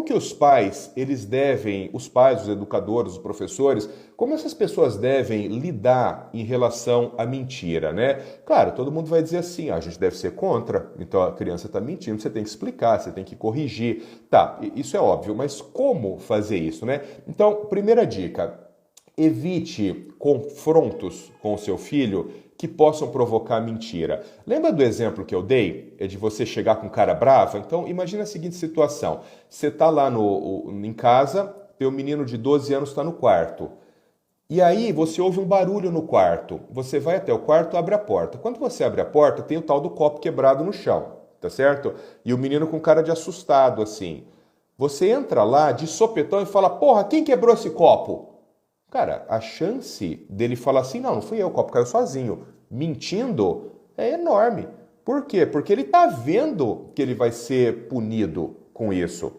como que os pais, os pais, os educadores, os professores, como essas pessoas devem lidar em relação à mentira, né? Claro, todo mundo vai dizer assim, a gente deve ser contra, então a criança está mentindo, você tem que explicar, você tem que corrigir. Tá, isso é óbvio, mas como fazer isso, né? Então, primeira dica, evite confrontos com o seu filho que possam provocar mentira. Lembra do exemplo que eu dei? É de você chegar com cara brava? Então, imagina a seguinte situação. Você está lá em casa, teu menino de 12 anos está no quarto. E aí você ouve um barulho no quarto. Você vai até o quarto, abre a porta. Quando você abre a porta, tem o tal do copo quebrado no chão, tá certo? E o menino com cara de assustado, assim. Você entra lá de sopetão e fala, porra, quem quebrou esse copo? Cara, a chance dele falar assim, não fui eu, o copo caiu sozinho, mentindo, é enorme. Por quê? Porque ele está vendo que ele vai ser punido com isso.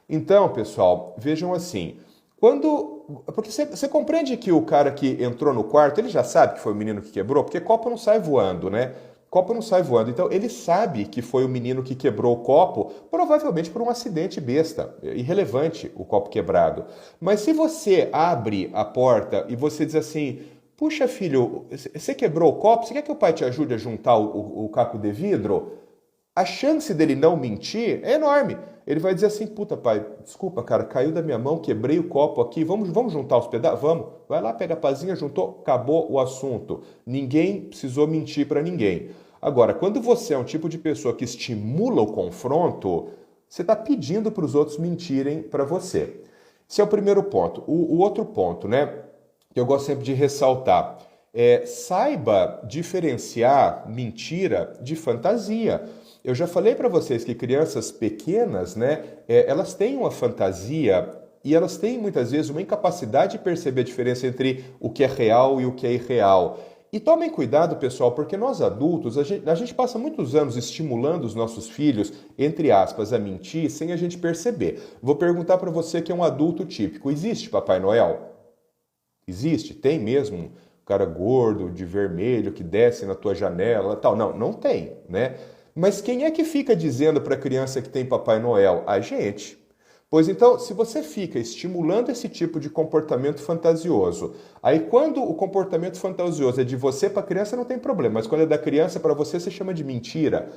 Então, pessoal, vejam assim, porque você compreende que o cara que entrou no quarto, ele já sabe que foi o menino que quebrou, porque copo não sai voando, né? Copo não sai voando. Então, ele sabe que foi o menino que quebrou o copo, provavelmente por um acidente besta, irrelevante o copo quebrado. Mas se você abre a porta e você diz assim, puxa filho, você quebrou o copo, você quer que o pai te ajude a juntar o caco de vidro? A chance dele não mentir é enorme. Ele vai dizer assim, puta pai, desculpa cara, caiu da minha mão, quebrei o copo aqui, vamos juntar os pedaços? Vamos. Vai lá, pega a pazinha, juntou, acabou o assunto. Ninguém precisou mentir para ninguém. Agora, quando você é um tipo de pessoa que estimula o confronto, você está pedindo para os outros mentirem para você. Esse é o primeiro ponto. O outro ponto, né, que eu gosto sempre de ressaltar, saiba diferenciar mentira de fantasia. Eu já falei para vocês que crianças pequenas, né, elas têm uma fantasia e elas têm muitas vezes uma incapacidade de perceber a diferença entre o que é real e o que é irreal. E tomem cuidado, pessoal, porque nós adultos, a gente passa muitos anos estimulando os nossos filhos, entre aspas, a mentir sem a gente perceber. Vou perguntar para você que é um adulto típico, existe Papai Noel? Existe? Tem mesmo um cara gordo, de vermelho, que desce na tua janela e tal? Não, não tem, né? Mas quem é que fica dizendo para a criança que tem Papai Noel? A gente. Pois então, se você fica estimulando esse tipo de comportamento fantasioso, aí quando o comportamento fantasioso é de você para a criança, não tem problema, mas quando é da criança para você, você chama de mentira.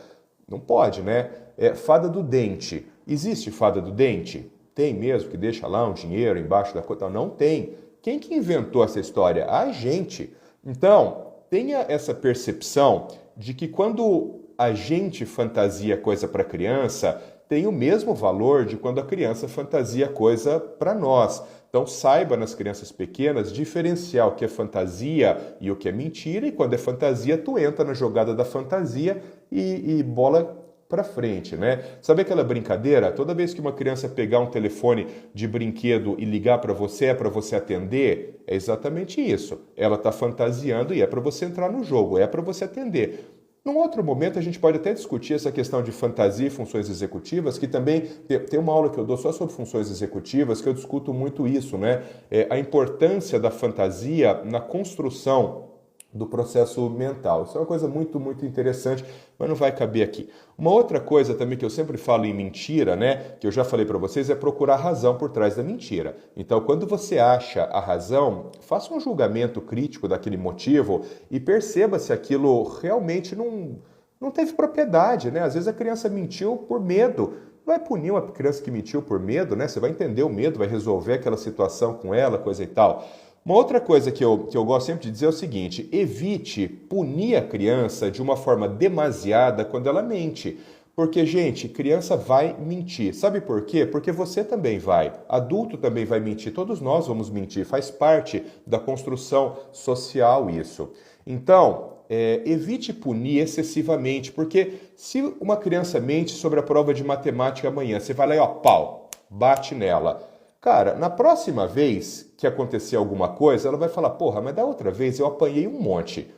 Não pode, né? Fada do dente. Existe fada do dente? Tem mesmo, que deixa lá um dinheiro embaixo da conta? Não tem. Quem que inventou essa história? A gente. Então, tenha essa percepção de que quando a gente fantasia coisa para a criança, tem o mesmo valor de quando a criança fantasia coisa para nós. Então saiba nas crianças pequenas diferenciar o que é fantasia e o que é mentira, e quando é fantasia, tu entra na jogada da fantasia e bola para frente, né? Sabe aquela brincadeira? Toda vez que uma criança pegar um telefone de brinquedo e ligar para você, é para você atender? É exatamente isso. Ela está fantasiando e é para você entrar no jogo, é para você atender. Num outro momento, a gente pode até discutir essa questão de fantasia e funções executivas, que também tem uma aula que eu dou só sobre funções executivas, que eu discuto muito isso, né? A importância da fantasia na construção do processo mental. Isso é uma coisa muito, muito interessante, mas não vai caber aqui. Uma outra coisa também que eu sempre falo em mentira, né, que eu já falei para vocês, é procurar razão por trás da mentira. Então, quando você acha a razão, faça um julgamento crítico daquele motivo e perceba se aquilo realmente não teve propriedade, né? Às vezes a criança mentiu por medo. Vai punir uma criança que mentiu por medo, né? Você vai entender o medo, vai resolver aquela situação com ela, coisa e tal. Uma outra coisa que eu gosto sempre de dizer é o seguinte, evite punir a criança de uma forma demasiada quando ela mente. Porque, gente, criança vai mentir. Sabe por quê? Porque você também vai. Adulto também vai mentir. Todos nós vamos mentir. Faz parte da construção social isso. Então, evite punir excessivamente. Porque se uma criança mente sobre a prova de matemática amanhã, você vai lá e, ó, pau, bate nela. Cara, na próxima vez que acontecer alguma coisa, ela vai falar, porra, mas da outra vez eu apanhei um monte.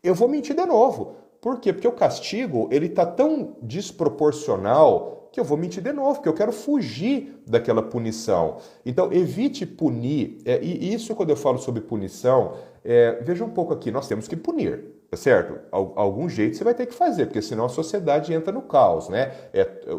Eu vou mentir de novo. Por quê? Porque o castigo, ele tá tão desproporcional que eu vou mentir de novo, porque eu quero fugir daquela punição. Então, evite punir. E isso, quando eu falo sobre punição, veja um pouco aqui, nós temos que punir. tá certo? Algum jeito você vai ter que fazer, porque senão a sociedade entra no caos, né?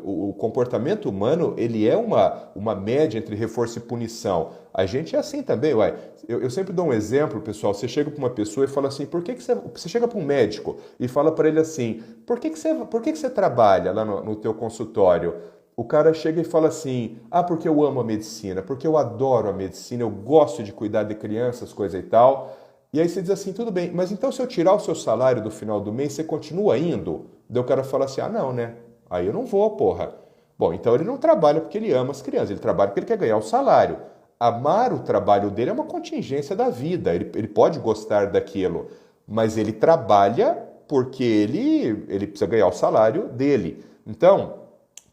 O comportamento humano, ele é uma média entre reforço e punição. A gente é assim também, uai. Eu sempre dou um exemplo, pessoal. Você chega para uma pessoa e fala assim, por que que você chega para um médico e fala para ele assim, por que que você trabalha lá no teu consultório? O cara chega e fala assim, porque eu amo a medicina, porque eu adoro a medicina, eu gosto de cuidar de crianças, coisa e tal. E aí você diz assim, tudo bem, mas então se eu tirar o seu salário do final do mês, você continua indo? Daí o cara fala assim, não, né? Aí eu não vou, porra. Bom, então ele não trabalha porque ele ama as crianças, ele trabalha porque ele quer ganhar o salário. Amar o trabalho dele é uma contingência da vida, ele pode gostar daquilo, mas ele trabalha porque ele precisa ganhar o salário dele. Então,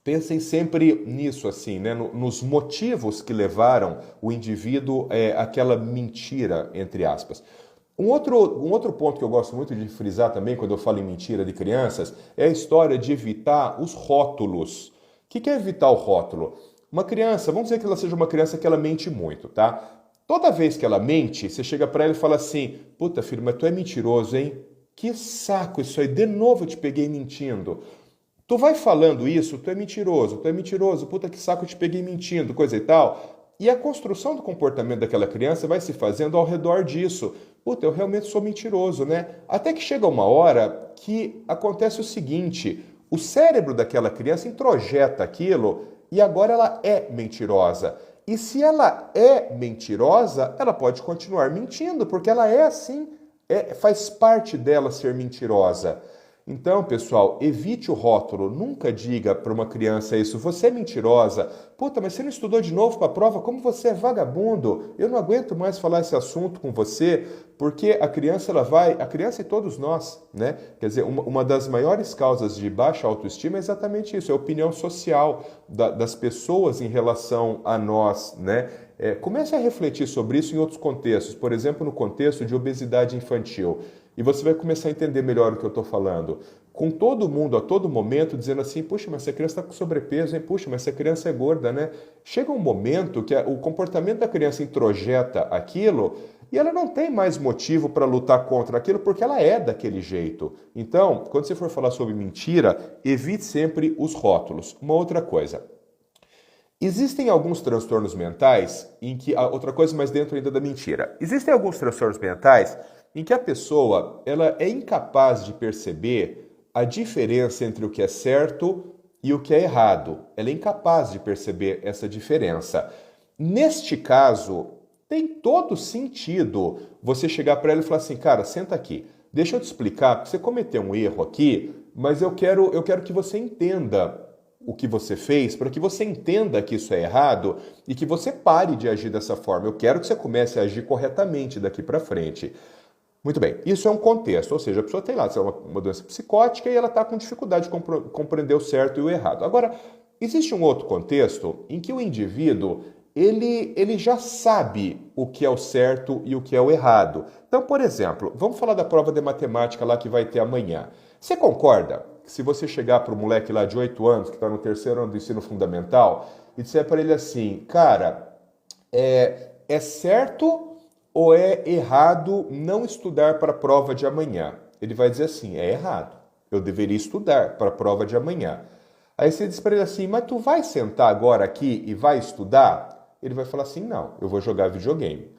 pensem sempre nisso, assim, né? Nos motivos que levaram o indivíduo àquela mentira, entre aspas. Um outro ponto que eu gosto muito de frisar também quando eu falo em mentira de crianças é a história de evitar os rótulos. O que é evitar o rótulo? Uma criança, vamos dizer que ela seja uma criança que ela mente muito, tá? Toda vez que ela mente, você chega pra ela e fala assim, puta filho, mas tu é mentiroso, hein? Que saco isso aí, de novo eu te peguei mentindo. Tu vai falando isso, tu é mentiroso, puta que saco eu te peguei mentindo, coisa e tal. E a construção do comportamento daquela criança vai se fazendo ao redor disso. Puta, eu realmente sou mentiroso, né? Até que chega uma hora que acontece o seguinte, o cérebro daquela criança introjeta aquilo e agora ela é mentirosa. E se ela é mentirosa, ela pode continuar mentindo, porque ela é assim, faz parte dela ser mentirosa. Então, pessoal, evite o rótulo. Nunca diga para uma criança isso. Você é mentirosa. Puta, mas você não estudou de novo para a prova? Como você é vagabundo? Eu não aguento mais falar esse assunto com você, porque a criança a criança e todos nós, né? Quer dizer, uma das maiores causas de baixa autoestima é exatamente isso, é a opinião social das pessoas em relação a nós, né? Comece a refletir sobre isso em outros contextos, por exemplo, no contexto de obesidade infantil. E você vai começar a entender melhor o que eu estou falando. Com todo mundo, a todo momento, dizendo assim, puxa, mas essa criança está com sobrepeso, hein? Puxa, mas essa criança é gorda, né? Chega um momento que o comportamento da criança introjeta aquilo e ela não tem mais motivo para lutar contra aquilo porque ela é daquele jeito. Então, quando você for falar sobre mentira, evite sempre os rótulos. Uma outra coisa. Existem alguns transtornos mentais em que... Outra coisa, mas dentro ainda da mentira. Existem alguns transtornos mentais em que a pessoa ela é incapaz de perceber a diferença entre o que é certo e o que é errado. Ela é incapaz de perceber essa diferença. Neste caso, tem todo sentido você chegar para ela e falar assim, cara, senta aqui, deixa eu te explicar, porque você cometeu um erro aqui, mas eu quero que você entenda o que você fez, para que você entenda que isso é errado e que você pare de agir dessa forma. Eu quero que você comece a agir corretamente daqui para frente. Muito bem, isso é um contexto, ou seja, a pessoa tem lá uma doença psicótica e ela está com dificuldade de compreender o certo e o errado. Agora, existe um outro contexto em que o indivíduo ele já sabe o que é o certo e o que é o errado. Então, por exemplo, vamos falar da prova de matemática lá que vai ter amanhã. Você concorda que se você chegar para o moleque lá de 8 anos, que está no terceiro ano do ensino fundamental, e disser para ele assim, cara, é certo ou é errado não estudar para a prova de amanhã? Ele vai dizer assim, é errado. Eu deveria estudar para a prova de amanhã. Aí você diz para ele assim, mas tu vai sentar agora aqui e vai estudar? Ele vai falar assim, não, eu vou jogar videogame.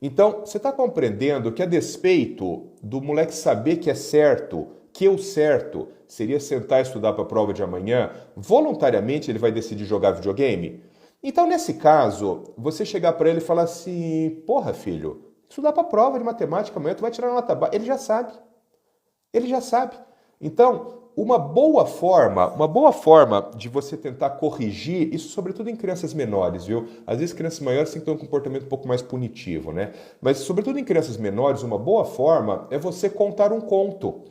Então, você está compreendendo que a despeito do moleque saber que é certo, que o certo seria sentar e estudar para a prova de amanhã, voluntariamente ele vai decidir jogar videogame? Então, nesse caso, você chegar para ele e falar assim, porra, filho, estudar para a prova de matemática amanhã, tu vai tirar nota baixa. Ele já sabe. Ele já sabe. Então, uma boa forma de você tentar corrigir, isso sobretudo em crianças menores, viu? Às vezes crianças maiores têm que ter um comportamento um pouco mais punitivo, né? Mas sobretudo em crianças menores, uma boa forma é você contar um conto.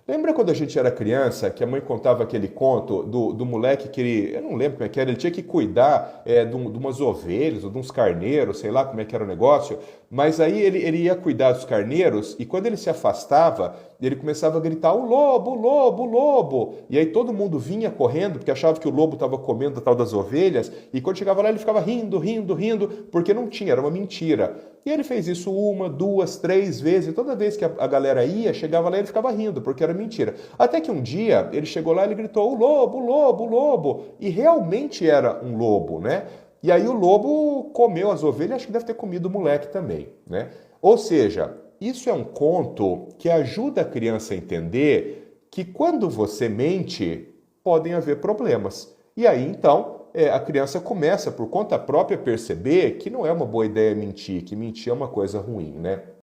Lembra quando a gente era criança, que a mãe contava aquele conto do moleque que eu não lembro como é que era, ele tinha que cuidar de umas ovelhas ou de uns carneiros, sei lá como é que era o negócio, mas aí ele ia cuidar dos carneiros e quando ele se afastava, e ele começava a gritar: o lobo, o lobo, o lobo. E aí todo mundo vinha correndo, porque achava que o lobo estava comendo a tal das ovelhas, e quando chegava lá ele ficava rindo, rindo, rindo, porque não tinha, era uma mentira. E ele fez isso uma, duas, três vezes, e toda vez que a galera ia, chegava lá e ele ficava rindo, porque era mentira. Até que um dia ele chegou lá e ele gritou: o lobo, o lobo, o lobo. E realmente era um lobo, né? E aí o lobo comeu as ovelhas, acho que deve ter comido o moleque também, né? Ou seja, isso é um conto que ajuda a criança a entender que quando você mente, podem haver problemas. E aí então a criança começa por conta própria a perceber que não é uma boa ideia mentir, que mentir é uma coisa ruim, né?